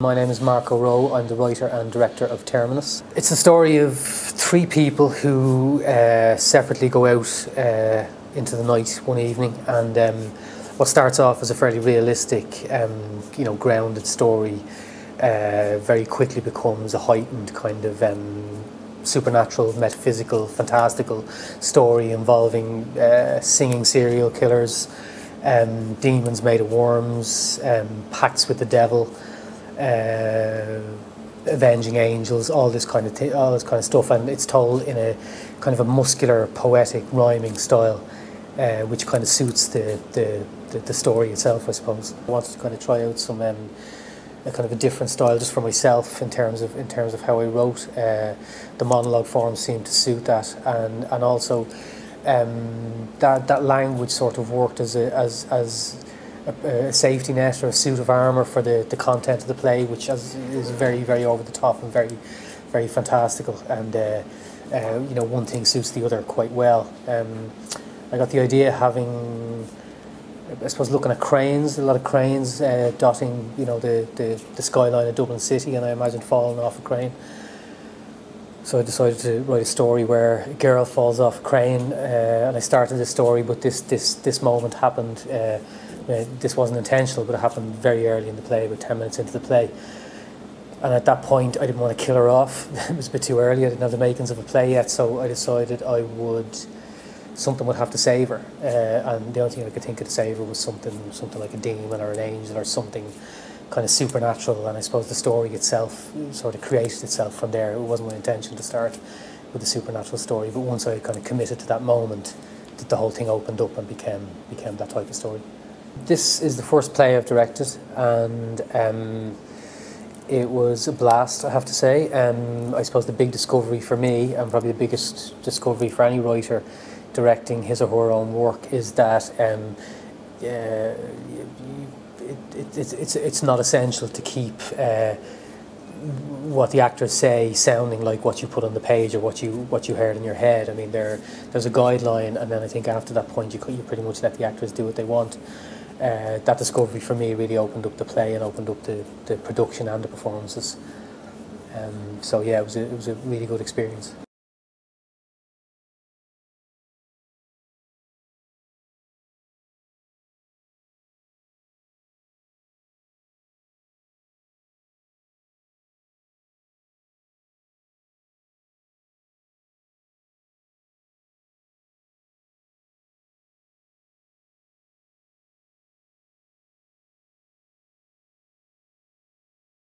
My name is Marco Rowe. I'm the writer and director of Terminus. It's the story of three people who separately go out into the night one evening, and what starts off as a fairly realistic, grounded story very quickly becomes a heightened kind of supernatural, metaphysical, fantastical story involving singing serial killers, demons made of worms, pacts with the devil, avenging angels, all this kind of stuff, and it's told in a kind of a muscular, poetic, rhyming style, which kind of suits the story itself, I suppose. I wanted to kind of try out some a kind of a different style just for myself in terms of how I wrote. The monologue form seemed to suit that, and also that language sort of worked as a safety net or a suit of armour for the content of the play, which is very, very over the top and very, very fantastical. And one thing suits the other quite well. I got the idea having, I suppose, looking at cranes, a lot of cranes dotting, the skyline of Dublin City, and I imagined falling off a crane. So I decided to write a story where a girl falls off a crane, and I started the story, but this moment happened. This wasn't intentional, but it happened very early in the play, about 10 minutes into the play. And at that point, I didn't want to kill her off. It was a bit too early. I didn't have the makings of a play yet, so I decided something would have to save her. And the only thing I could think of to save her was something like a demon or an angel or something kind of supernatural. And I suppose the story itself sort of created itself from there. It wasn't my intention to start with a supernatural story, but once I kind of committed to that moment, the whole thing opened up and became that type of story. This is the first play I've directed, and it was a blast, I have to say. I suppose the big discovery for me, and probably the biggest discovery for any writer directing his or her own work, is that it's not essential to keep what the actors say sounding like what you put on the page or what you heard in your head. I mean, there's a guideline, and then I think after that point you pretty much let the actors do what they want. That discovery for me really opened up the play and opened up the production and the performances. So yeah, it was a really good experience.